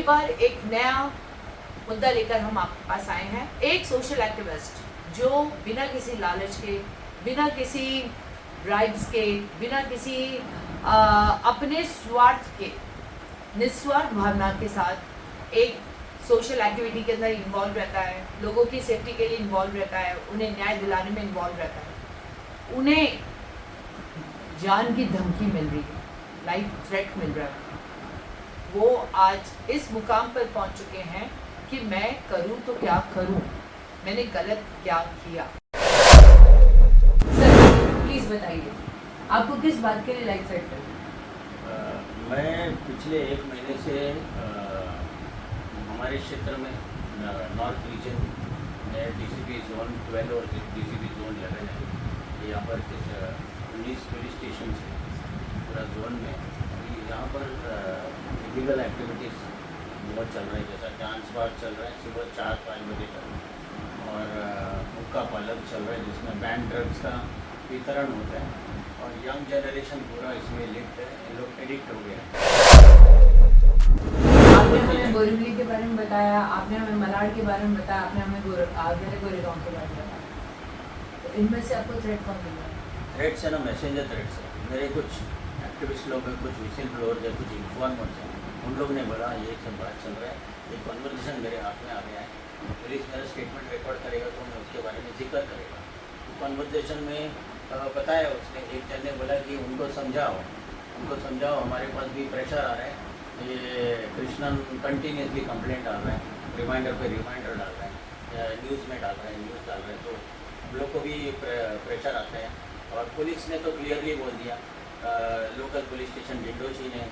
बार एक नया मुद्दा लेकर हम आपके पास आए हैं। एक सोशल एक्टिविस्ट जो बिना किसी लालच के, बिना किसी ब्राइब्स के, बिना किसी अपने स्वार्थ के, निस्वार्थ भावना के साथ एक सोशल एक्टिविटी के अंदर इन्वॉल्व रहता है, लोगों की सेफ्टी के लिए इन्वॉल्व रहता है, उन्हें न्याय दिलाने में इन्वॉल्व रहता है, उन्हें जान की धमकी मिल रही है, लाइफ थ्रेट मिल रहा है, वो आज इस मुकाम पर पहुंच चुके हैं कि मैं करूं तो क्या करूं, मैंने गलत क्या किया। सर प्लीज बताइए, आपको किस बात के लिए लाइफ थ्रेट मिल रही है? मैं पिछले 1 महीने से हमारे क्षेत्र में नॉर्थ रीजन में डीसीपी जोन 12 और डीसीपी जोन 11 है। यहाँ पर 19 पुलिस स्टेशन है पूरा जोन में। यहाँ पर इलीगल एक्टिविटीज़ बहुत चल रही है, जैसा डांस बार चल रहा है सुबह 4-5 बजे तक, और हुक्का पार्लर चल रहा है जिसमें बैन ड्रग्स का वितरण होता है, और यंग जनरेशन पूरा इसमें लिप्त है, ये लोग एडिक्ट हो गए हैं। आपने हमें बोरीवली के बारे में बताया, आपने हमें मलाड के बारे में बताया, आपने हमें गोरेगांव के बारे में बताया, तो इनमें से आपको थ्रेट कौन मिल रहा है? थ्रेट्स है ना, मैसेंजर थ्रेट्स है। मेरे कुछ एक्टिविस्ट लोग हैं, कुछ विसिल ब्लोअर्स है, कुछ इन्फॉर्मर्स हैं, उन लोग ने बोला ये सब बात चल रहा है, ये कन्वर्सेशन मेरे हाथ में आ गया है, पुलिस मेरा स्टेटमेंट रिकॉर्ड करेगा तो मैं उसके बारे में जिक्र करेगा। तो कन्वर्सेशन में बताया उसने, एक जन ने बोला कि उनको समझाओ, हमारे पास भी प्रेशर आ रहा है, ये कृष्णन कंटिन्यूसली कंप्लेंट डाल रहा है, रिमाइंडर पे रिमाइंडर डाल रहा है, न्यूज़ में डाल रहा है, तो हम लोग को भी प्रेशर आता है। और पुलिस ने तो क्लियरली बोल दिया, लोकल पुलिस स्टेशन डिंडोशी ने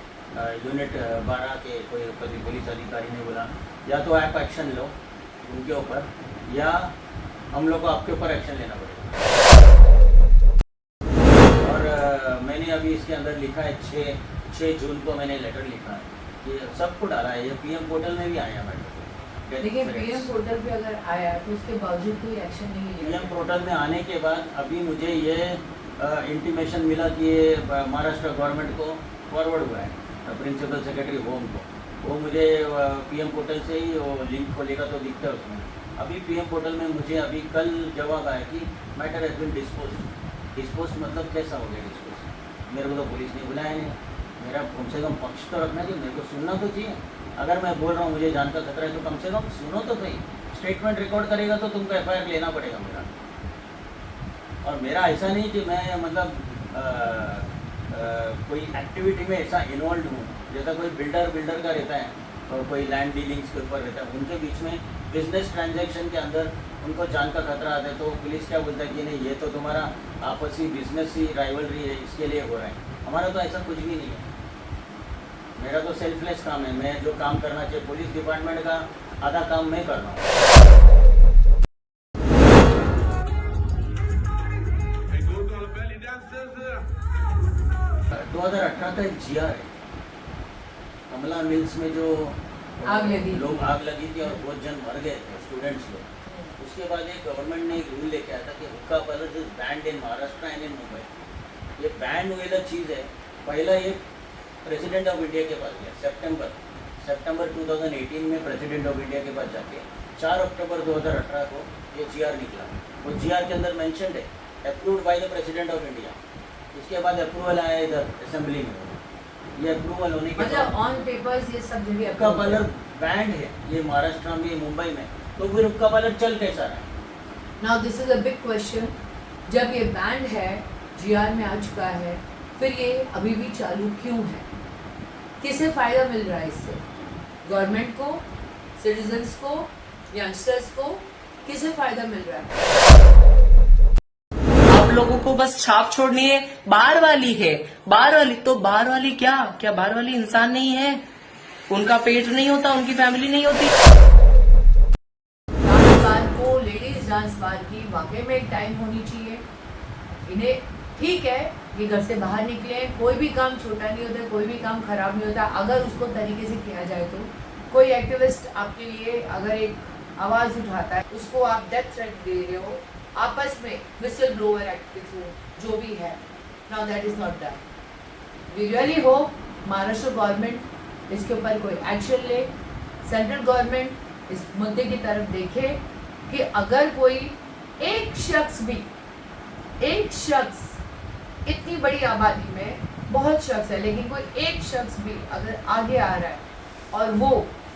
यूनिट 12 के कोई पुलिस अधिकारी ने बोला या तो आप एक्शन लो उनके ऊपर, या हम लोग को आपके ऊपर एक्शन लेना पड़ेगा। और मैंने अभी इसके अंदर लिखा है 6 जून को मैंने लेटर लिखा है, ये सबको डाला है, ये पीएम पोर्टल में भी आया मैडम। लेकिन पीएम पोर्टल पे अगर आया तो उसके बावजूद कोई एक्शन नहीं लिया। पीएम पोर्टल में आने के बाद अभी मुझे ये इंटीमेशन मिला कि ये महाराष्ट्र गवर्नमेंट को फॉरवर्ड हुआ है, प्रिंसिपल सेक्रेटरी होम को, वो मुझे पीएम पोर्टल से ही वो लिंक खोलेगा तो दिखता है उसमें। अभी पीएम पोर्टल में मुझे अभी कल जवाब आया कि मैटर हैज़ बीन डिस्पोज मतलब कैसा हो गया डिस्पोज? मेरे को तो पुलिस ने बुलाया नहीं, मेरा कम से कम पक्ष तो रखना चाहिए, मेरे को सुनना तो चाहिए। अगर मैं बोल रहा हूँ मुझे जान का खतरा है तो कम से कम सुनो तो सही, स्टेटमेंट रिकॉर्ड करेगा तो तुमको एफआईआर लेना पड़ेगा मेरा। और मेरा ऐसा नहीं कि मैं मतलब कोई एक्टिविटी में ऐसा इन्वॉल्व हूँ, जैसा कोई बिल्डर का रहता है और कोई लैंड डीलिंग्स के ऊपर रहता है, उनके बीच में बिजनेस ट्रांजैक्शन के अंदर उनको जान का खतरा आता है, तो पुलिस क्या बोलता है कि नहीं ये तो तुम्हारा आपसी बिजनेस ही राइवलरी है, इसके लिए हो रहा है। हमारा तो ऐसा कुछ भी नहीं है, मेरा तो सेल्फलेस काम है, मैं जो काम करना चाहिए पुलिस डिपार्टमेंट का आधा काम मैं कर रहा हूँ। 2018 का एक GR है, कमला मिल्स में जो आग लगी थी और बहुत जन मर गए थे, स्टूडेंट्स लोग। उसके बाद एक गवर्नमेंट ने एक रूल लेके आया था कि हुक्का parlour is band in Maharashtra and in Mumbai. ये बैंड हुएला चीज़ है। पहला ये प्रेसिडेंट ऑफ इंडिया के पास गया सितंबर 2018 में प्रेसिडेंट ऑफ इंडिया के पास जाके 4 अक्टूबर 2018 को ये GR निकला। वो GR के अंदर मेंशन्ड है approved by the president of India. उसके बाद अप्रूवल आया इधर असेंबली में, ये अप्रूवल होने के बाद ऑन पेपर्स ये सब जगह हुक्का पार्लर बैंड है ये महाराष्ट्र में, मुंबई में, तो फिर हुक्का पार्लर चल कैसा रहा है? Now this is a big question. जब ये बैंड है, GR में आ चुका है, फिर ये अभी भी चालू क्यों है? किसे फायदा मिल रहा है इससे? गवर्नमेंट को, सिटीजन्स को, यंगस्टर्स को, किसे फायदा मिल रहा है? आप लोगों को बस छाप छोड़नी है। बाहर वाली तो बाहर वाली क्या बाहर वाली इंसान नहीं है? उनका पेट नहीं होता, उनकी फैमिली नहीं होती। डांस बार को, लेडीज डांस बार की वाकई में एक टाइम होनी चाहिए। इन्हें ठीक है, ये घर से बाहर निकले, कोई भी काम छोटा नहीं होता, कोई भी काम खराब नहीं होता अगर उसको तरीके से किया जाए तो। कोई एक्टिविस्ट आपके लिए अगर एक आवाज़ उठाता है, उसको आप डेथ थ्रेट दे रहे हो, आपस में विसल ब्लोअर एक्ट के थ्रू जो भी है, now that is not done. We really hope Maharashtra government इसके ऊपर कोई एक्शन ले, सेंट्रल गवर्नमेंट इस मुद्दे की तरफ देखे कि अगर कोई एक शख्स इतनी बड़ी आबादी में बहुत शख्स है, लेकिन कोई एक शख्स भी अगर आगे आ रहा है और वो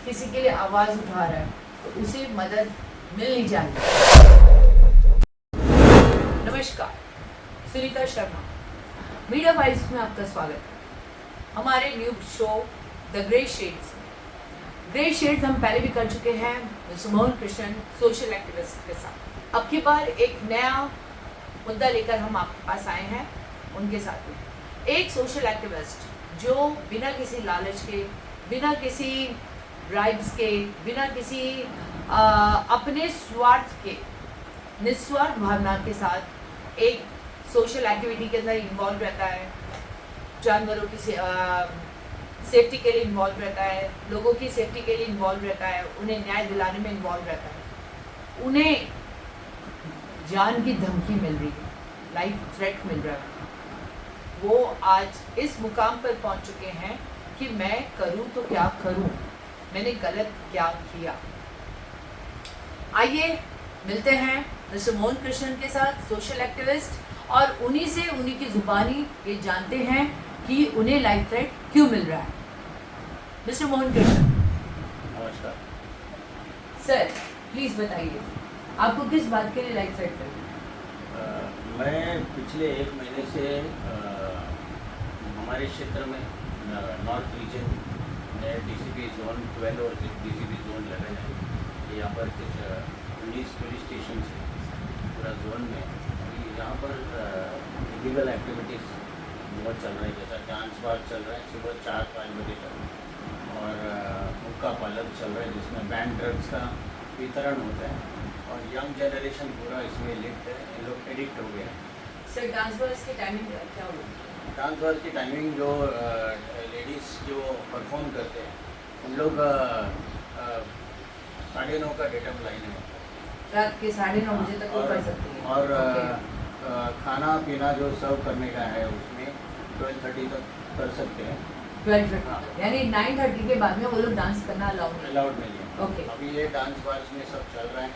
किसी के लिए आवाज़ उठा रहा है तो उसे मदद मिलनी चाहिए। नमस्कार, सुनीता शर्मा, मीडिया वाइब्स में आपका स्वागत है। हमारे new show the grey shades हम पहले भी कर चुके हैं mister Mohan Krishna, social activist के साथ। अब की बार एक नया मुद्दा लेकर हम आपके पास आए हैं उनके साथ में। एक सोशल एक्टिविस्ट जो बिना किसी लालच के, बिना किसी ब्राइब्स के, बिना किसी अपने स्वार्थ के, निस्वार्थ भावना के साथ एक सोशल एक्टिविटी के अंदर इन्वॉल्व रहता है, जानवरों की सेफ्टी के लिए इन्वॉल्व रहता है, लोगों की सेफ्टी के लिए इन्वॉल्व रहता है, उन्हें न्याय दिलाने में इन्वॉल्व रहता है। उन्हें जान की धमकी मिल रही है, लाइफ थ्रेट मिल रहा है। वो आज इस मुकाम पर पहुंच चुके हैं कि मैं करूं तो क्या करूं, मैंने गलत क्या किया। आइए मिलते हैं मिस्टर मोहन कृष्ण के साथ, सोशल एक्टिविस्ट, और उन्हीं से, उन्हीं की जुबानी ये जानते हैं कि उन्हें लाइफ थ्रेट क्यों मिल रहा है। मिस्टर मोहन कृष्ण, नमस्कार। सर प्लीज बताइए आपको किस बात के लिए लाइफ थ्रेट मिल रही है? मैं पिछले 1 महीने से हमारे क्षेत्र में नॉर्थ रीजन में डीसीपी जोन 12 और डीसीपी जोन 11 है। यहाँ पर कुछ 19 पुलिस स्टेशन है पूरा जोन में। यहाँ पर इलीगल एक्टिविटीज़ बहुत चल रही है, जैसा डांस बार चल रहा है सुबह 4-5 बजे तक, और हुक्का पार्लर चल रहा है जिसमें बैन ड्रग्स का वितरण होता है, और यंग जनरेशन पूरा इसमें लिप्त है, ये लोग एडिक्ट हो गए हैं। सर डांस बार्स की टाइमिंग क्या होगी? डांस बार की टाइमिंग जो लेडीज़ जो परफॉर्म करते हैं उन लोग 9:30 का डेटम लाइन है, रात के 9:30 बजे तक वो कर सकती है। और खाना पीना जो सर्व करने का है उसमें 12:30 तक कर सकते हैं। 12:30 हाँ। यानी 9:30 के बाद में वो लोग डांस करना अलाउड नहीं है। ओके। अभी ये डांस बार्स में सब चल रहा है।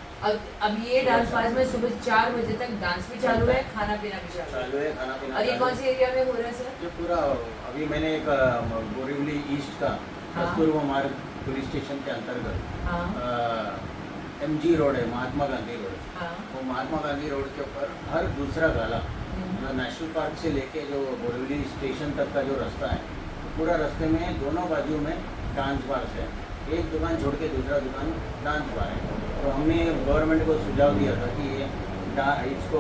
अब ये डांस बार में सुबह 4 बजे तक डांस भी चालू है, खाना पीना भी चालू है। है, खाना पीना और ये चालू कौन सी एरिया में हो रहा है सर? ये पूरा अभी मैंने एक बोरीवली ईस्ट का हाँ। कस्तूरबा मार्ग पुलिस स्टेशन के अंतर्गत हाँ MG रोड है, महात्मा गांधी रोड, हाँ। वो महात्मा गांधी रोड के ऊपर हर दूसरा गाला जो नेशनल पार्क से लेके जो बोरीवली स्टेशन तक का जो रास्ता है, तो पूरा रास्ते में दोनों बाजू में डांस बार है। एक दुकान छोड़ के दूसरा दुकान डांस बार है। तो हमने गवर्नमेंट को सुझाव दिया था कि ये इसको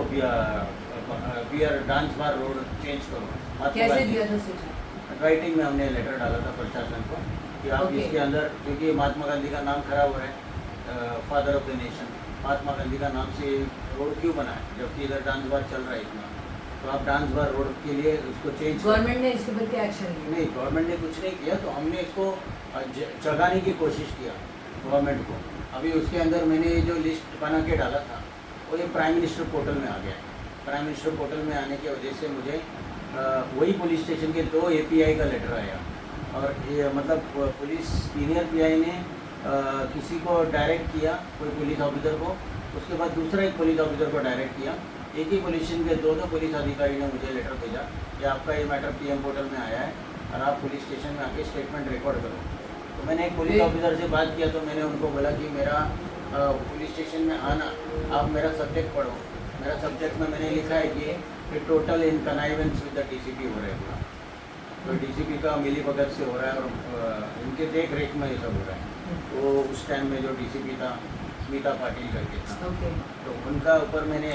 beer dance bar road change करो। महात्मा कैसे गांधी- दिया था सूचना? राइटिंग में हमने लेटर डाला था प्रशासन को कि आप ओके। इसके अंदर, क्योंकि महात्मा गांधी का नाम खराब हो रहा है, father of the nation, Mahatma Gandhi का नाम से रोड क्यों बना है जबकि इधर डांस बार चल रहा है इतना, तो आप डांस बार रोड के लिए उसको चेंज गवर्नमेंट ने इसके ऊपर क्या एक्शन लिया? नहीं, गवर्नमेंट ने कुछ नहीं किया, तो हमने इसको जगाने की कोशिश किया गवर्नमेंट को। अभी उसके अंदर मैंने जो लिस्ट बना के डाला था वो ये प्राइम मिनिस्टर पोर्टल में आ गया है। प्राइम मिनिस्टर पोर्टल में आने की वजह से मुझे वही पुलिस स्टेशन के 2 API का लेटर आया, और ये मतलब पुलिस सीनियर PI ने किसी को डायरेक्ट किया, कोई पुलिस ऑफिसर को, उसके बाद दूसरा एक पुलिस ऑफिसर को डायरेक्ट किया। एक ही पुलिस स्टेशन के 2 पुलिस अधिकारी ने मुझे लेटर भेजा कि आपका ये मैटर PM पोर्टल में आया है और आप पुलिस स्टेशन में आके स्टेटमेंट रिकॉर्ड करो। तो मैंने एक पुलिस ऑफिसर से बात किया, तो मैंने उनको बोला कि मेरा पुलिस स्टेशन में आना, आप मेरा सब्जेक्ट पढ़ो। मेरा सब्जेक्ट में मैंने लिखा है कि total in connivance with the DCP हो रहा है पूरा, तो DCP का मिली भगत से हो रहा है और इनके देख रेख में ये सब हो रहा है। तो उस टाइम में जो DCP था स्मिता पाटिल करके था, ओके। तो उनका ऊपर मैंने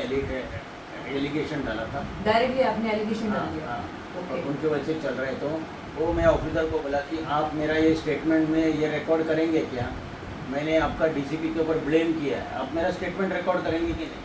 एलिगेशन डाला था। डायरेक्टली आपने एलिगेशन डाल हाँ, दिया? हाँ। ओके। और उनके वजह से चल रहे, तो वो मैं ऑफिसर को बोला कि आप मेरा ये स्टेटमेंट में ये रिकॉर्ड करेंगे क्या, मैंने आपका DCP के ऊपर ब्लेम किया है, आप मेरा स्टेटमेंट रिकॉर्ड करेंगे कि नहीं?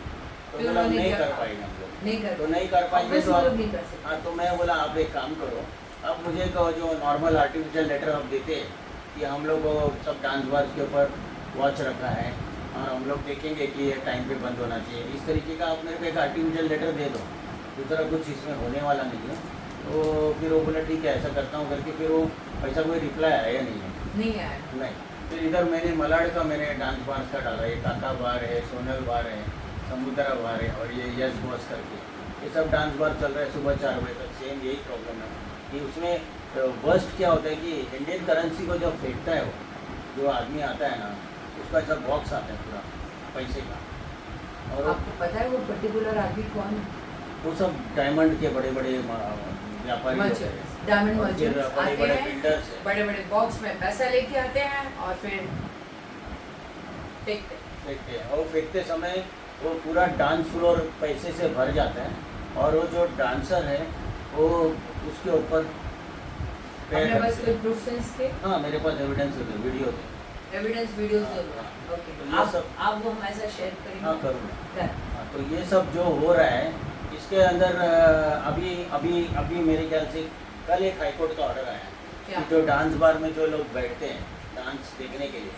तो फिर बोला उन्होंने नहीं क्या कर कहा? पाएंगे हम लोग। नहीं कर तो नहीं कर पाएंगे तो लोग आप, नहीं कर सकते। हाँ, तो मैं बोला आप एक काम करो, आप मुझे जो नॉर्मल आर्टिफिशियल लेटर आप देते हैं कि हम लोग सब डांस बार के ऊपर वॉच रखा है और हम लोग देखेंगे कि ये टाइम पे बंद होना चाहिए, इस तरीके का आप मेरे को एक आर्टिफिशियल लेटर दे दो, दूसरा कुछ इसमें होने वाला नहीं है। तो फिर वो बोला ठीक है ऐसा करता हूँ करके, फिर वो ऐसा कोई रिप्लाई आया नहीं है। नहीं आया। नहीं, फिर इधर मैंने मलाड का मैंने डांस बार का डाला, ये काका बार है, सोनल बार है, समुद्रा बार है और ये यस बॉस करके, ये सब डांस बार चल रहा है सुबह 4 बजे तक। सेम यही प्रॉब्लम है कि उसमें वर्स्ट क्या होता है कि इंडियन करेंसी को जब फेंकता है वो जो आदमी आता है ना, उसका ऐसा बॉक्स आता है पूरा पैसे का, और आपको पता है वो पर्टिकुलर आदमी कौन है? वो सब डायमंड के बड़े बड़े व्यापारी लोग हैं। डायमंड और फिर मर्चेंट्स बड़े आते बड़े हैं, बिल्डर्स हैं, बड़े बड़े बॉक्स में पैसा लेके आते हैं और फिर फेंकते हैं। फेंकते हैं, और फेंकते समय वो पूरा डांस फ्लोर पैसे से भर जाता है, और वो जो डांसर है वो उसके ऊपर पैर अपने पास रखते कोई हैं। प्रूफ है इसके? हाँ, मेरे पास एविडेंस है, वीडियो है। एविडेंस वीडियोस हाँ, जरूर। हाँ। ओके, तो ये सब- आप वो हमारे साथ शेयर करेंगे? हाँ, करूँगा। कर। हाँ, तो ये सब जो हो रहा है इसके अंदर अभी अभी अभी मेरे ख्याल से कल एक हाईकोर्ट का ऑर्डर आया है क्या? कि जो डांस बार में जो लोग बैठते हैं डांस देखने के लिए,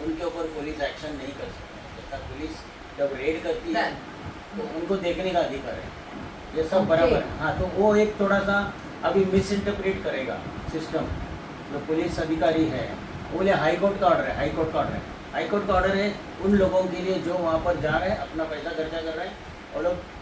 उनके ऊपर पुलिस एक्शन नहीं कर सकती। जैसा पुलिस जब रेड करती है तो उनको देखने का अधिकार है, ये सब Okay. बराबर है। हाँ, तो वो एक थोड़ा सा अभी मिस इंटरप्रेट करेगा सिस्टम, जो पुलिस अधिकारी है वो बोले हाई कोर्ट का ऑर्डर है, हाई कोर्ट का ऑर्डर है, हाई कोर्ट का ऑर्डर है उन लोगों के लिए जो वहाँ पर जा रहे हैं, अपना पैसा खर्चा कर रहे हैं, और लोग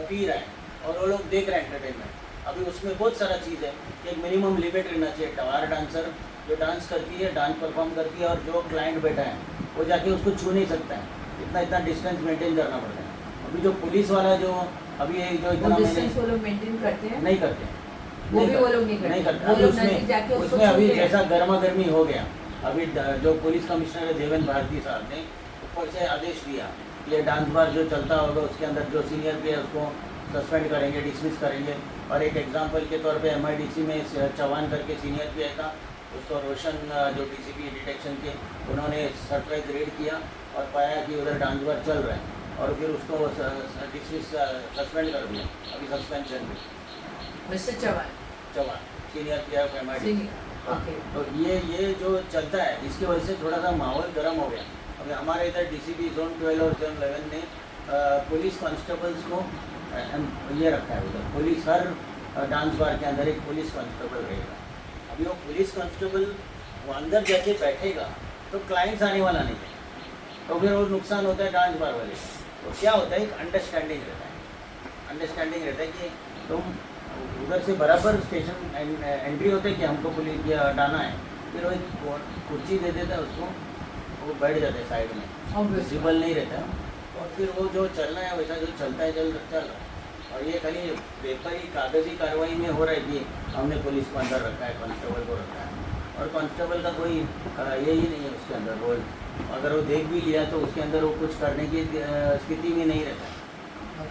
पी रहे हैं और वो लोग देख रहे हैं एंटरटेनमेंट। अभी उसमें बहुत सारा चीज़ है कि एक मिनिमम लिमिट रहना चाहिए। टवार डांसर जो डांस करती है, डांस परफॉर्म करती है, और जो क्लाइंट बैठा है वो जाके उसको छू नहीं सकता है, इतना डिस्टेंस मेंटेन करना पड़ता है। अभी जो पुलिस वाला जो अभी ये जो वो इतना डिस्टेंस वो लोग मेंटेन करते हैं? नहीं करते हैं, वो भी वो लोग नहीं नहीं करते। करते। वो अभी लोग नजदीक जाके उसमें उसको उसमें अभी छूते हैं। जैसा गर्मा गर्मी हो गया, अभी जो पुलिस कमिश्नर है देवेंद्र भारती साहब ने ऊपर से आदेश दिया कि ये डांस बार जो चलता होगा उसके अंदर जो सीनियर पे है उसको सस्पेंड करेंगे, डिसमिस करेंगे। और एक एग्जांपल के तौर पे MIDC में चौहान करके सीनियर पे था, उसको रोशन जो DCP डिटेक्शन के, उन्होंने सरप्राइज रेड किया और पाया कि उधर डांस बार चल रहा है, और फिर उसको डिसमिस सस्पेंड कर दिया, अभी सस्पेंशन में mister Chauhan Chauhan senior PF MIDC। Senior. Okay. तो ये जो चलता है इसकी वजह से थोड़ा सा माहौल गर्म हो गया। अभी हमारे इधर DCP जोन 12 और जोन 11 ने पुलिस कांस्टेबल्स को ये रखा है, उधर पुलिस हर डांस बार के अंदर एक पुलिस कांस्टेबल रहेगा। अभी वो पुलिस कांस्टेबल वो अंदर जाके बैठेगा तो क्लाइंट्स आने वाला नहीं है, तो फिर वो नुकसान होता है डांस बार वाले। तो क्या होता है, एक अंडरस्टैंडिंग रहता है कि तुम उधर से बराबर स्टेशन एंट्री होते है कि हमको पुलिस डालना है, फिर वो एक कुर्सी दे देता है उसको, वो बैठ जाते हैं साइड में, Obviously। विजिबल नहीं रहता है, और फिर वो जो चलना है वैसा जो चलता है चल रहा है। और ये खाली पेपर ही कागजी कार्रवाई में हो रहा है कि हमने पुलिस को अंदर रखा है, कांस्टेबल को रखा है, और कांस्टेबल का कोई यही नहीं है उसके अंदर रोल। अगर वो देख भी लिया तो उसके अंदर वो कुछ करने की स्थिति में नहीं रहता है।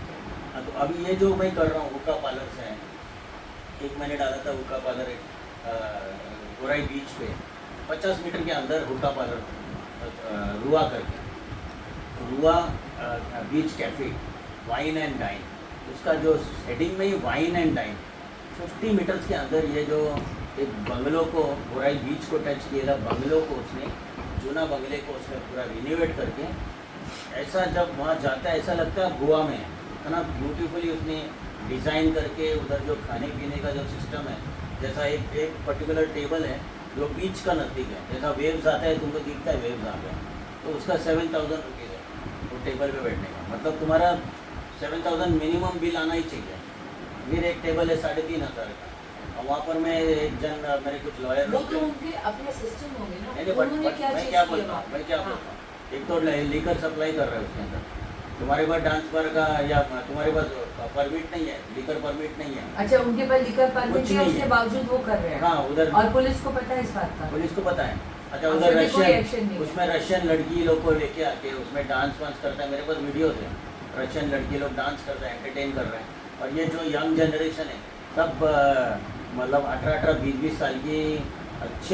हाँ, तो अभी ये जो मैं कर रहा हूँ हुक्का पार्लर से है, एक मैंने डाला था हुक्का पार्लर गोराई बीच पे 50 मीटर के अंदर हुक्का पार्लर रुआ करके, रुआ बीच कैफे वाइन एंड डाइन, उसका जो हेडिंग में ही वाइन एंड डाइन 50 मीटर्स के अंदर ये जो एक बंगलों को गोराई बीच को टच किया था, बंगलों को उसने जूना बंगले को उसने पूरा रिन्यूएट करके, ऐसा जब वहाँ जाता है ऐसा लगता है गोवा में इतना ब्यूटीफुली उसने डिज़ाइन करके, उधर जो खाने पीने का जो सिस्टम है, जैसा एक पर्टिकुलर टेबल है जो बीच का नज़दीक है, जैसा वेव्स आता है तुमको दिखता है वेव्स आ गए, तो उसका 7,000 रुपीज़ है वो टेबल पे बैठने का, मतलब तुम्हारा 7,000 मिनिमम बिल आना ही चाहिए। फिर एक टेबल है 3,500 का, और वहाँ पर मैं एक जन मेरे कुछ लॉयर वो तो उनके अपने सिस्टम होंगे ना, नहीं, उन्होंने बट क्या मैं चीज क्या किया बोलता वहाँ हूँ, पे? मैं क्या हाँ। बोलता हूँ, एक तो लीकर सप्लाई कर रहा है उसके अंदर, तुम्हारे पास डांस बार का या तुम्हारे पास परमिट नहीं है, लीकर परमिट नहीं है। अच्छा, उनके पास लिकर परमिट कुछ है, नहीं उसके है। बावजूद वो कर रहे हैं। हाँ, उधर और पुलिस को पता है इस बात का? पुलिस को पता है। अच्छा, और उधर फिर भी कोई action रशियन नहीं है। उसमें रशियन लड़की लोग को लेके आके उसमें डांस वांस करता है, मेरे पास वीडियोज है, रशियन लड़की लोग डांस करते हैं, एंटरटेन कर रहे हैं। और ये जो यंग जनरेशन है सब मतलब 18-18, 20-20 साल की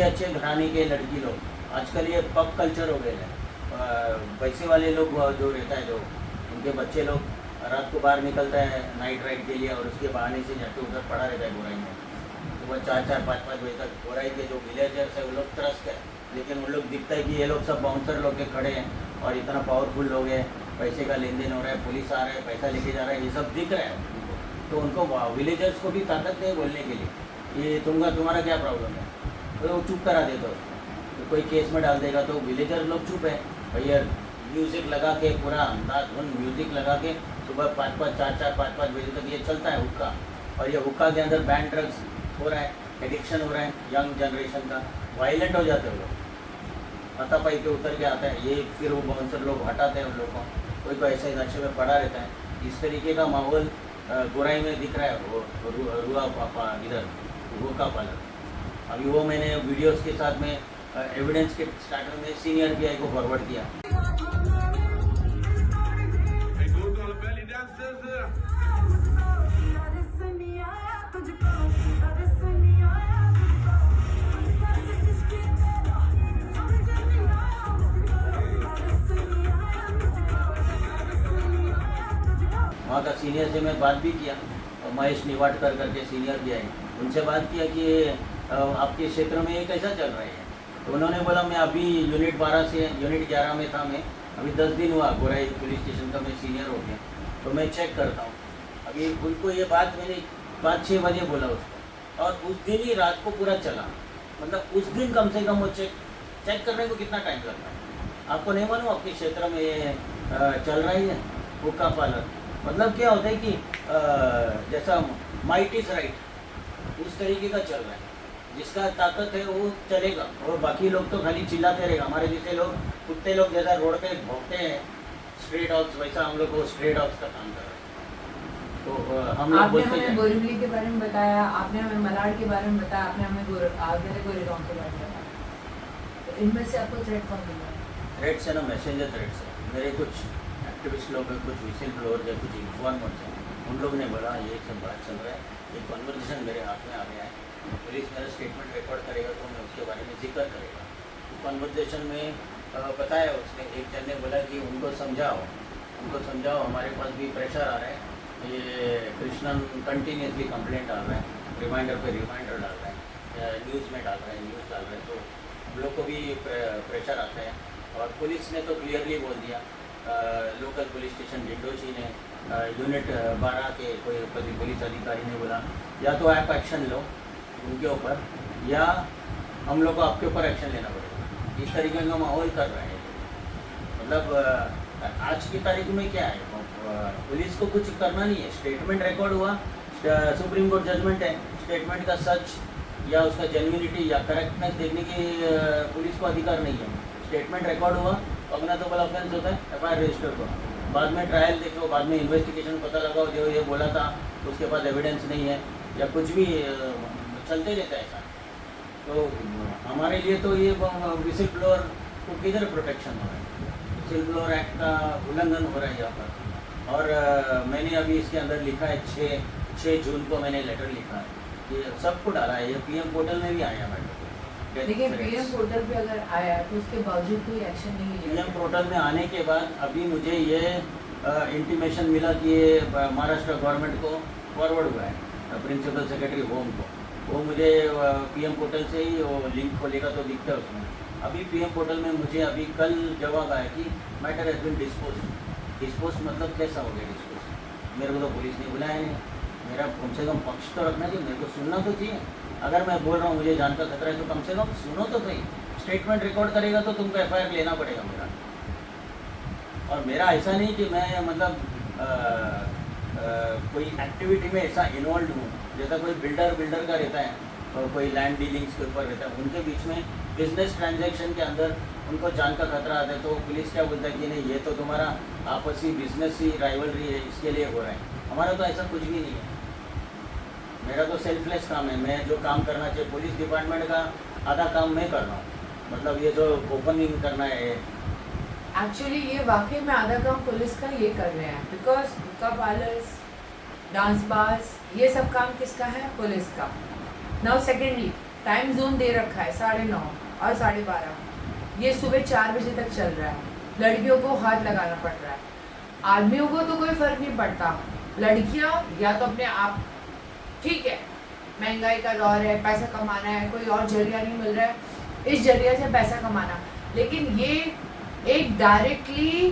अच्छे घराने के लड़की लोग, आजकल ये पब कल्चर हो गया है। पैसे वाले लोग जो रहता है, जो उनके बच्चे लोग रात को बाहर निकलता है नाइट राइड के लिए, और उसके बहाने से जाके उधर पड़ा रहता है गोराई में, सुबह 4-4, 5-5 बजे तक। गोराई के जो विलेजर्स है वो लोग त्रस्त है, लेकिन उन लोग दिखता है कि ये लोग सब बाउंसर लोग के खड़े हैं और इतना पावरफुल लोग हैं, पैसे का लेन देन हो रहा है, पुलिस आ रहा है, पैसा लेके जा रहा है, ये सब दिख रहा है उनको। तो उनको विलेजर्स को भी ताकत नहीं बोलने के लिए ये तुम्हारा क्या प्रॉब्लम है, तो वो चुप करा देता है उसको। तो कोई केस में डाल देगा तो विलेजर लोग चुप है भैया। म्यूज़िक लगा के पूरा अंधाधुन म्यूज़िक लगा के सुबह 5-5, 4-4, 5-5 बजे तक ये चलता है हुक्का। और ये हुक्का के अंदर बैन ड्रग्स हो रहा है, एडिक्शन हो रहा है यंग जनरेशन का, वायलेंट हो जाते हैं लोग, हाथापाई के उतर के आता है ये, फिर वो बाउंसर लोग हटाते हैं उन लोगों को, कोई कोई ऐसे नशे में पड़ा रहता है। इस तरीके का माहौल गोराई में दिख रहा है। वो रुआ पापा इधर हुक्का पार्लर। अभी वो मैंने वीडियोस के साथ में एविडेंस के स्टार्टिंग में सीनियर PI को फॉरवर्ड किया। वहाँ का सीनियर से मैं बात भी किया, और महेश निवाटकर करके सीनियर PI, उनसे बात किया कि आपके क्षेत्र में ये कैसा चल रहा है। तो उन्होंने बोला मैं अभी यूनिट 12 से यूनिट 11 में था, मैं अभी 10 दिन हुआ गोराई पुलिस स्टेशन का मैं सीनियर हो गया, तो मैं चेक करता हूँ। अभी उनको ये बात मैंने 5-6 बजे बोला उसको, और उस दिन ही रात को पूरा चला। मतलब उस दिन कम से कम वो चेक करने को कितना टाइम लगता है आपको नहीं मालूम। आपके क्षेत्र में ये चल रहा ही है हुक्का पार्लर। मतलब क्या होता है कि जैसा माइट इज़ राइट उस तरीके का चल रहा है, जिसका ताकत है वो चलेगा, और बाकी लोग तो खाली चिल्लाते रहेगा। हमारे जैसे लोग, कुत्ते लोग जैसा रोड पे भौंकते हैं स्ट्रे डॉग्स, वैसा हम लोग को स्ट्रे डॉग्स का काम कर रहे हैं। तो हम लोग आपने बोलते हमें हैं बोरीवली के बारे में बताया, आपने हमें मलाड के बारे में बताया, आपने हमें गोरेगांव के बारे में बताया, तो इनमें से आपको थ्रेट कौन मिला? थ्रेट्स है ना, मैसेंजर थ्रेट्स है। मेरे कुछ एक्टिविस्ट लोग हैं, कुछ विसिल ब्लोअर्स हैं, कुछ इन्फॉर्मर्स हैं, उन लोग ने बोला ये सब बात चल रहा है, ये कन्वर्सेशन मेरे हाथ में आ गया है, पुलिस मेरा स्टेटमेंट रिकॉर्ड करेगा तो मैं उसके बारे में जिक्र करेगा। तो कन्वर्सेशन में बताया उसने, एक जन ने बोला कि उनको समझाओ, हमारे पास भी प्रेशर आ रहा है, ये कृष्णन कंटिन्यूसली कंप्लेंट डाल रहा है, रिमाइंडर पे रिमाइंडर डाल रहा है, न्यूज़ में डाल रहा है, तो हम लोग को भी प्रेशर आता है। और पुलिस ने तो क्लियरली बोल दिया, लोकल पुलिस स्टेशन डिंडोशी ने यूनिट 12 के कोई पुलिस अधिकारी ने बोला या तो आप एक्शन लो उनके ऊपर, या हम लोग को आपके ऊपर एक्शन लेना पड़ेगा। इस तरीके का माहौल कर रहे हैं। मतलब आज की तारीख में क्या है, पुलिस को कुछ करना नहीं है। स्टेटमेंट रिकॉर्ड हुआ, सुप्रीम कोर्ट जजमेंट है, स्टेटमेंट का सच या उसका जेन्युइनिटी या करेक्टनेस देखने की पुलिस को अधिकार नहीं है। स्टेटमेंट रिकॉर्ड हुआ, कॉग्निजेबल ऑफेंस होता है, FIR रजिस्टर करो, बाद में ट्रायल देखो, बाद में इन्वेस्टिगेशन पता लगाओ, जो ये बोला था उसके पास एविडेंस नहीं है, या कुछ भी चलते रहता है ऐसा। तो हमारे लिए तो ये विसिल ब्लोअर को किधर प्रोटेक्शन हो रहा है, विसिल ब्लोअर एक्ट का उल्लंघन हो रहा है यहाँ पर। और मैंने अभी इसके अंदर लिखा है 6 जून को मैंने लेटर लिखा है, ये सबको डाला है, ये PM पोर्टल में भी आया मैडम। लेकिन PM पोर्टल पे अगर आया तो उसके बावजूद कोई एक्शन नहीं लिया। PM पोर्टल में आने के बाद अभी मुझे ये इंटीमेशन मिला कि ये महाराष्ट्र गवर्नमेंट को फॉरवर्ड हुआ है, प्रिंसिपल सेक्रेटरी होम को, वो मुझे PM पोर्टल से ही वो लिंक खोलेगा तो दिखता है उसमें। अभी PM पोर्टल में मुझे अभी कल जवाब आया कि मैटर हैज़ बीन डिस्पोज मतलब कैसा हो गया डिस्पोज? मेरे को तो पुलिस ने बुलाया नहीं, मेरा कम से कम पक्ष तो रखना चाहिए, मेरे को सुनना तो चाहिए। अगर मैं बोल रहा हूँ मुझे जान का खतरा है तो कम से कम सुनो तो सही। स्टेटमेंट रिकॉर्ड करेगा तो तुमको FIR लेना पड़ेगा मेरा। और मेरा ऐसा नहीं कि मैं मतलब कोई एक्टिविटी में ऐसा इन्वॉल्व हूँ, जैसा कोई बिल्डर का रहता है और कोई लैंड डीलिंग्स के ऊपर रहता है, उनके बीच में बिजनेस ट्रांजैक्शन के अंदर उनको जान का खतरा आता है, तो पुलिस क्या बोलता है कि नहीं ये तो तुम्हारा आपसी बिजनेस ही राइवलरी है, इसके लिए हो रहा है। हमारा तो ऐसा कुछ भी नहीं है, मेरा तो सेल्फलेस काम है। मैं जो काम करना चाहिए पुलिस डिपार्टमेंट का आधा काम मैं कर रहा हूँ, मतलब ये जो ओपनिंग करना है। एक्चुअली ये वाकई में आधा काम पुलिस का ये कर रहे हैं, बिकॉज हुक्का पार्लर्स, डांस बार्स, ये सब काम किसका है? पुलिस का। नाउ सेकेंडली टाइम जोन दे रखा है 9:30 और 12:30, ये सुबह 4 बजे तक चल रहा है। लड़कियों को हाथ लगाना पड़ रहा है, आदमियों को तो कोई फर्क नहीं पड़ता। लड़कियां या तो अपने आप, ठीक है महंगाई का दौर है, पैसा कमाना है, कोई और जरिया नहीं मिल रहा है, इस जरिया से पैसा कमाना, लेकिन ये एक डायरेक्टली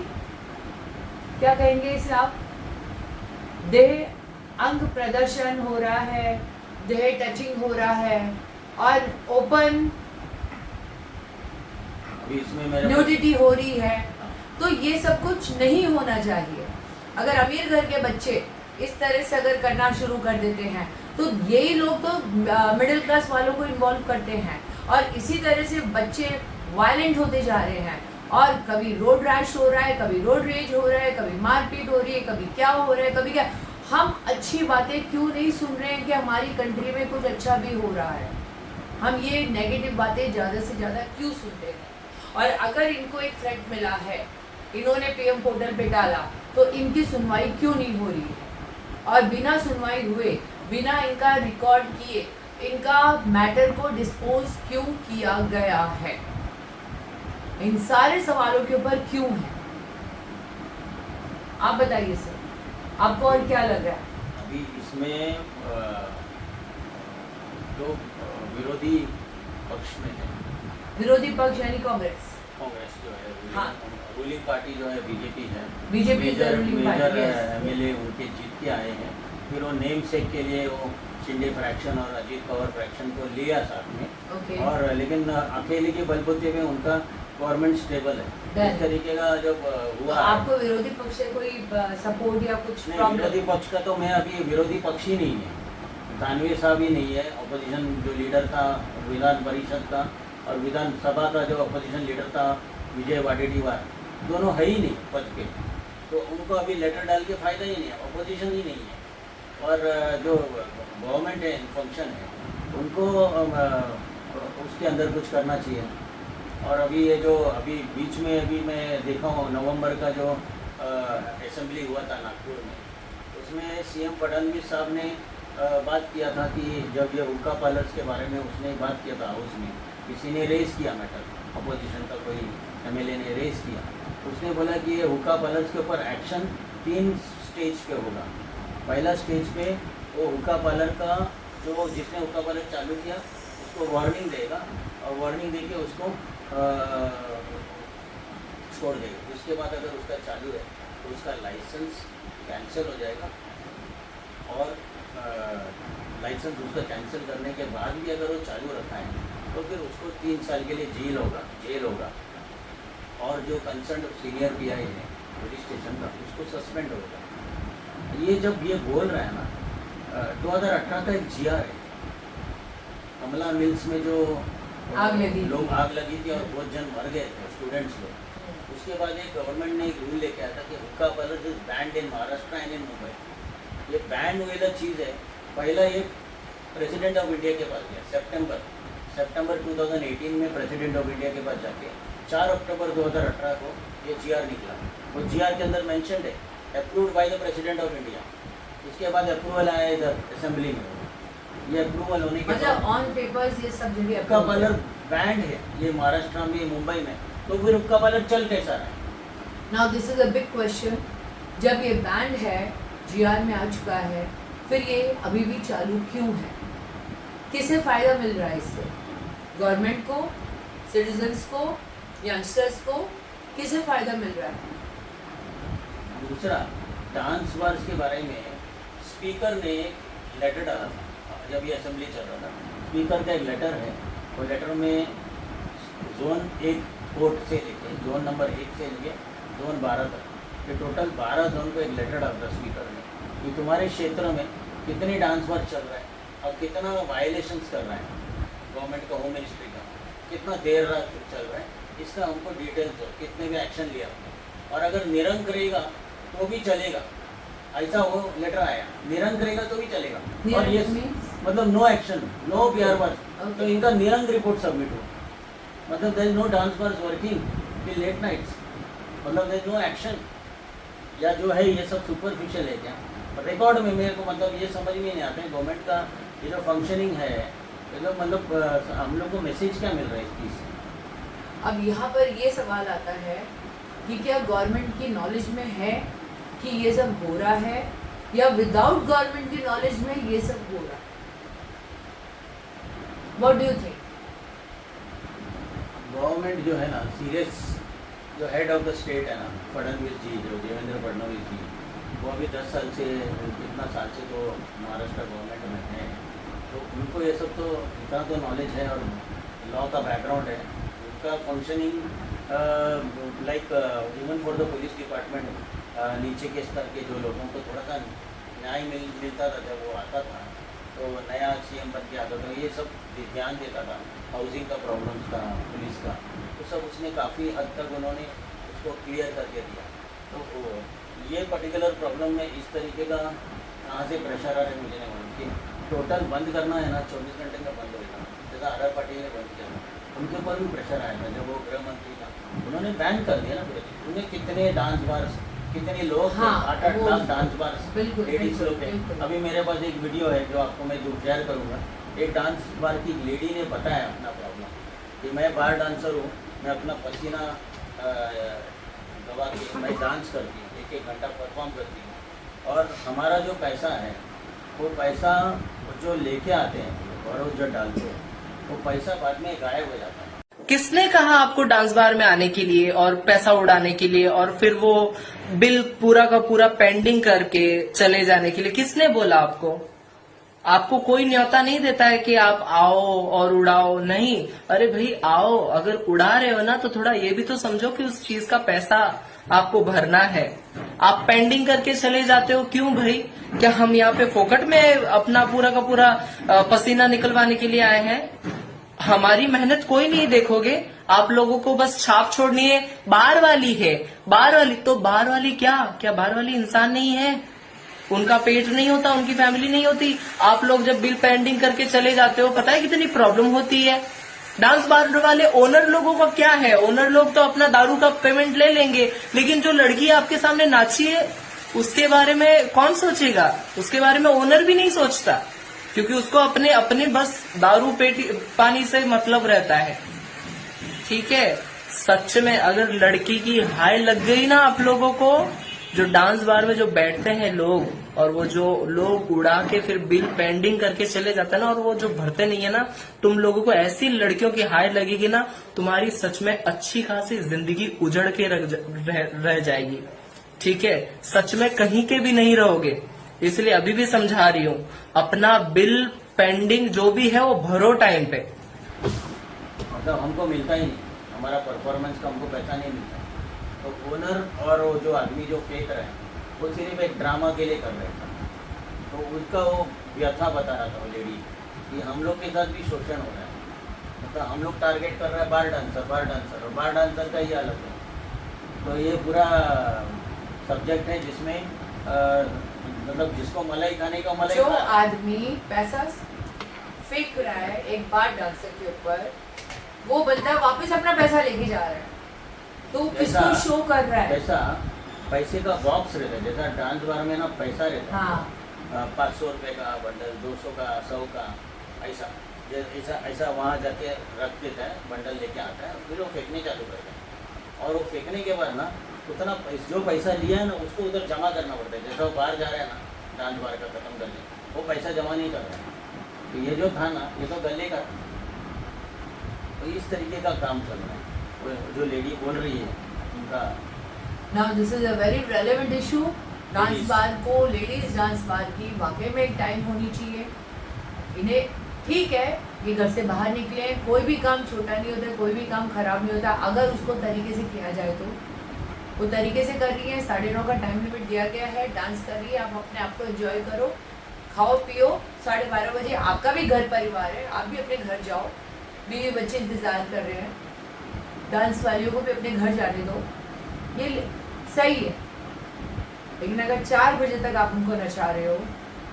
क्या कहेंगे इसे आप, देह अंग प्रदर्शन हो रहा है, देह टचिंग हो रहा है, और ओपन अभी इसमें मेरे न्यूडिटी हो रही है, हाँ। तो ये सब कुछ नहीं होना चाहिए। अगर अमीर घर के बच्चे इस तरह से अगर करना शुरू कर देते हैं तो यही लोग तो मिडिल क्लास वालों को इन्वॉल्व करते हैं, और इसी तरह से बच्चे वायलेंट होते जा रहे हैं, और कभी रोड रैश हो रहा है, कभी रोड रेज हो रहा है, कभी मारपीट हो रही है, कभी क्या हो रहा है, कभी क्या। हम अच्छी बातें क्यों नहीं सुन रहे हैं कि हमारी कंट्री में कुछ अच्छा भी हो रहा है? हम ये नेगेटिव बातें ज़्यादा से ज़्यादा क्यों सुनते हैं? और अगर इनको एक थ्रेट मिला है, इन्होंने पीएम पोर्टल पे डाला, तो इनकी सुनवाई क्यों नहीं हो रही है? और बिना सुनवाई हुए, बिना इनका रिकॉर्ड किए, इनका मैटर को डिस्पोज क्यों किया गया है? इन सारे सवालों के ऊपर क्यों है? आप बताइए सर, आपको और क्या लग रहा है? अभी इसमें जो विरोधी पक्ष में है, विरोधी पक्ष यानी कांग्रेस, कांग्रेस जो है, हाँ। रूलिंग पार्टी जो है बीजेपी है, BJP is the ruling major party, yes. MLA उनके जीत के आए हैं। फिर वो नेम सेक के लिए वो शिंदे फ्रैक्शन और अजीत पवार फ्रैक्शन को लिया साथ में, ओके, और लेकिन अकेले के बलबूते में उनका गवर्नमेंट स्टेबल है। Then- इस तरीके का जब तो हुआ है, आपको विरोधी पक्ष से कोई सपोर्ट या कुछ नहीं, प्रॉब्लम? विरोधी पक्ष का तो मैं अभी विरोधी पक्ष ही नहीं है, तानवीर साहब ही नहीं है। अपोजिशन जो लीडर था विधान परिषद का और विधानसभा का जो अपोजिशन लीडर था विजय वाडेटीवार, दोनों है ही नहीं पद पे, तो उनको अभी लेटर डाल के फायदा ही नहीं है, अपोजिशन ही नहीं है। और जो गवर्नमेंट है फंक्शन है उनको उसके अंदर कुछ करना चाहिए। और अभी ये जो अभी बीच में अभी मैं देखा हूँ नवंबर का जो असेंबली हुआ था नागपुर में, उसमें सीएम फडणवीस साहब ने बात किया था कि जब ये हुक्का पार्लर्स के बारे में उसने बात किया था हाउस में, किसी ने रेस किया मैटर, अपोजिशन का कोई एमएलए ने रेस किया, उसने बोला कि ये हुक्का पार्लर्स के ऊपर एक्शन 3 स्टेज पे होगा। पहला स्टेज पे वो हुक्का पार्लर का जो जिसने हुक्का पार्लर चालू किया उसको वार्निंग देगा, और वार्निंग देके उसको छोड़ देगा। उसके बाद अगर उसका चालू है तो उसका लाइसेंस कैंसिल हो जाएगा, और लाइसेंस उसका कैंसिल करने के बाद भी अगर वो चालू रखा है तो फिर उसको 3 साल के लिए जेल होगा, और जो कंसर्न सीनियर पीआई है पुलिस स्टेशन का उसको सस्पेंड होगा। ये जब ये बोल रहे हैं ना, 2018 का एक जीआर है, कमला मिल्स में जो आग लगी थी और बहुत जन मर गए थे स्टूडेंट्स लोग। उसके बाद एक गवर्नमेंट ने एक रूल लेके आया था कि हुक्का parlour is band in Maharashtra and in Mumbai. ये बैंड हुएला चीज़ है। पहला ये प्रेसिडेंट ऑफ इंडिया के पास गया सितंबर 2018 में प्रेसिडेंट ऑफ इंडिया के पास जाके 4 अक्टूबर 2018 को ये जीआर निकला। वो जीआर के अंदर मेंशन्ड है approved by the president of India. उसके बाद अप्रूवल आया इधर असेंबली में, ये अप्रूवल होने के मतलब ऑन पेपर्स ये सब जगह हुक्का पार्लर बैंड है ये महाराष्ट्र में मुंबई में, तो फिर हुक्का पार्लर चल कैसा रहा है? Now this is a big question. जब ये बैंड है, जीआर में आ चुका है, फिर ये अभी भी चालू क्यों है? किसे फायदा मिल रहा है इससे? गवर्नमेंट को, सिटीजन्स को, यंगस्टर्स को, किसे फायदा मिल रहा है? दूसरा, डांस वार्स के बारे में स्पीकर ने एक लेटर डाला था जब ये असेंबली चल रहा था। स्पीकर का एक लेटर है, वो लेटर में जोन 1 कोर्ट से लेके जोन नंबर 1 से लेके जोन 12 तक, ये टोटल 12 जोन को एक लेटर डाला था स्पीकर ने कि तुम्हारे क्षेत्र में कितनी डांस वर्क चल रहा है और कितना वायलेशंस कर रहा है गवर्नमेंट का, होम मिनिस्ट्री का, कितना देर रात चल रहा है, इसका हमको डिटेल्स दो, कितने भी एक्शन लिया, और अगर निरंक रहेगा तो भी चलेगा। ऐसा वो लेटर आया, निरंक रहेगा तो भी चलेगा। और ये मतलब no action, no PR work, तो इनका निरंक रिपोर्ट सबमिट हो, मतलब there is no dance work working till late nights, मतलब देयर इज नो एक्शन, या जो है ये सब सुपरफिशियल है क्या रिकॉर्ड में? मेरे को मतलब ये समझ में नहीं आता है गवर्नमेंट का ये जो फंक्शनिंग है, ये जो मतलब हम लोग को मैसेज क्या मिल रहा है इस चीज़ से? अब यहाँ पर ये सवाल आता है कि क्या गवर्नमेंट की नॉलेज में है कि ये सब हो रहा है, या विदाउट गवर्नमेंट की नॉलेज में ये सब हो रहा है? What do you think? Government जो है ना, सीरियस जो हेड ऑफ द स्टेट है ना, फडणवीस जी, जो देवेंद्र फडणवीस जी, वो अभी 10 साल से, कितना साल से तो महाराष्ट्र गवर्नमेंट में है, तो उनको ये सब तो इतना तो नॉलेज है और लॉ का बैकग्राउंड है, आपका functioning like even for the police department नीचे के स्तर के जो लोगों को थोड़ा सा न्याय मिलता था जब वो आता था, तो नया CM बन के आता था, ये सब ध्यान देता था, हाउसिंग का प्रॉब्लम्स था, पुलिस का, तो सब उसने काफ़ी हद तक उन्होंने उसको क्लियर करके दिया। तो ये पर्टिकुलर प्रॉब्लम में इस तरीके का कहाँ से प्रेशर आ रहा है मुझे नहीं मालूम कि टोटल बंद करना है ना, 24 घंटे का बंद होगा, जैसा आर पार्टी ने बंद किया, उनके ऊपर भी प्रेशर आया था जब वो गृह मंत्री था, उन्होंने बैन कर दिया ना पूरे। उन्हें कितने डांस बार्स, कितने लोग, हाँ, 8-8 लाख डांस बार्स बिल्कुल, लेडीज लोग थे। बिल्कुल। अभी मेरे पास एक वीडियो है जो आपको मैं शेयर करूँगा। एक डांस बार की लेडी ने बताया अपना प्रॉब्लम कि मैं बार डांसर हूँ, मैं अपना पसीना दबा के मैं डांस करती हूँ, 1-1 घंटा परफॉर्म करती हूँ, और हमारा जो पैसा है वो पैसा जो लेके आते हैं और वो जो डालते हैं वो पैसा बाद में गायब हो जाता है। किसने कहा आपको डांस बार में आने के लिए और पैसा उड़ाने के लिए और फिर वो बिल पूरा का पूरा पेंडिंग करके चले जाने के लिए? किसने बोला आपको? आपको कोई न्योता नहीं देता है कि आप आओ और उड़ाओ? नहीं, अरे भाई आओ, अगर उड़ा रहे हो ना तो थोड़ा ये भी तो समझो कि उस चीज का पैसा आपको भरना है। आप पेंडिंग करके चले जाते हो, क्यों भाई? क्या हम यहाँ पे फोकट में अपना पूरा का पूरा पसीना निकलवाने के लिए आए हैं? हमारी मेहनत कोई नहीं देखोगे, आप लोगों को बस छाप छोड़नी है। बाहर वाली है, बाहर वाली, तो बाहर वाली क्या बाहर वाली इंसान नहीं है? उनका पेट नहीं होता, उनकी फैमिली नहीं होती? आप लोग जब बिल पेंडिंग करके चले जाते हो, पता है कितनी प्रॉब्लम होती है? डांस बार वाले ओनर लोगों का क्या है? ओनर लोग तो अपना दारू का पेमेंट ले लेंगे, लेकिन जो लड़की आपके सामने नाची है उसके बारे में कौन सोचेगा? उसके बारे में ओनर भी नहीं सोचता, क्योंकि उसको अपने अपने बस दारू पानी से मतलब रहता है। ठीक है, सच में अगर लड़की की हाय लग गई ना आप लोगों को, जो डांस बार में जो बैठते हैं लोग और वो जो लोग उड़ा के फिर बिल पेंडिंग करके चले जाते हैं ना, और वो जो भरते नहीं है ना, तुम लोगों को ऐसी लड़कियों की हाय लगेगी ना, तुम्हारी सच में अच्छी खासी जिंदगी उजड़ के रह जाएगी। ठीक है, सच में कहीं के भी नहीं रहोगे। इसलिए अभी भी समझा रही हूँ, अपना बिल पेंडिंग जो भी है वो भरो टाइम पे। मतलब हमको मिलता ही नहीं, हमारा परफॉर्मेंस का हमको पैसा नहीं मिलता। तो ओनर और वो जो आदमी जो फेंक रहे हैं वो सिर्फ एक ड्रामा के लिए कर रहे थे। तो उनका वो व्यथा बता रहा था वो लेडी कि हम लोग के साथ भी शोषण हो रहा है। मतलब हम लोग टारगेट कर रहे हैं बार डांसर, और बार डांसर का ही हालत है। तो ये पूरा सब्जेक्ट है जिसमें मतलब जिसको मलाई खाने का मलाई जो आदमी पैसा फेंक रहा है एक बार डांसर के ऊपर, वो बंदा वापस अपना पैसा लेके जा रहा है, तो किसको शो कर रहा है? पैसे का बॉक्स रहता है, जैसा डांस बार में ना पैसा रहता है। हाँ, 500 रुपये का बंडल, 200 का, 100 का, ऐसा वहाँ जाके रख देता है, बंडल लेके आता है, फिर वो फेंकने चालू करता है। और वो फेंकने के बाद ना उतना जो पैसा लिया है ना उसको उधर जमा करना पड़ता है। जैसा वो बाहर जा रहा है ना डांस बार का खत्म करने, वो पैसा जमा नहीं कर रहा है। तो ये जो था ना, ये तो गले का, तो इस तरीके का काम चल रहा है। जो लेडी बोल रही है उनका, now this is a very relevant issue. Dance bar को, लेडीज डांस बार की वाकई में एक टाइम होनी चाहिए। इन्हें ठीक है, ये घर से बाहर निकले, कोई भी काम छोटा नहीं होता, कोई भी काम खराब नहीं होता, अगर उसको तरीके से किया जाए तो। वो तरीके से कर रही है, 9:30 का टाइम लिमिट दिया गया है, डांस कर रही है, आप अपने आप को एंजॉय करो, खाओ पियो। 12:30 बजे आपका भी घर परिवार है, आप भी अपने घर जाओ, बीवी बच्चे इंतजार कर रहे हैं, डांस वालियों को भी अपने घर जाने दो, ये सही है। लेकिन अगर 4 बजे तक आप उनको नचा रहे हो,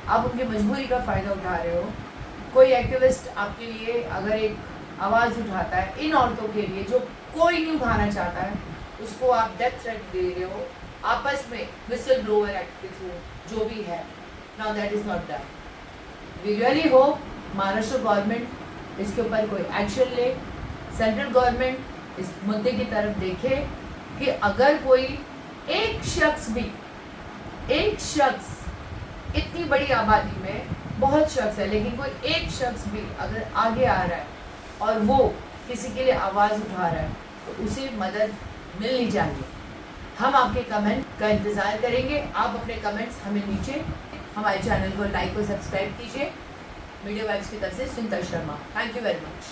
आप उनकी मजबूरी का फ़ायदा उठा रहे हो, कोई एक्टिविस्ट आपके लिए अगर एक आवाज़ उठाता है इन औरतों के लिए जो कोई नहीं उठाना चाहता है, उसको आप डेथ थ्रेट दे रहे हो आपस में विसल ब्लोअर एक्ट के थ्रू, जो भी है। Now that is not done. We really hope Maharashtra government इसके ऊपर कोई एक्शन ले, सेंट्रल गवर्नमेंट इस मुद्दे की तरफ देखे कि अगर कोई एक शख्स इतनी बड़ी आबादी में, बहुत शख्स है लेकिन कोई एक शख्स भी अगर आगे आ रहा है और वो किसी के लिए आवाज़ उठा रहा है, तो उसे मदद मिलनी चाहिए। हम आपके कमेंट का इंतज़ार करेंगे। आप अपने कमेंट्स हमें नीचे, हमारे चैनल को लाइक और सब्सक्राइब कीजिए। मीडिया वाइब्स की तरफ से Sunita Sharma, thank you very much.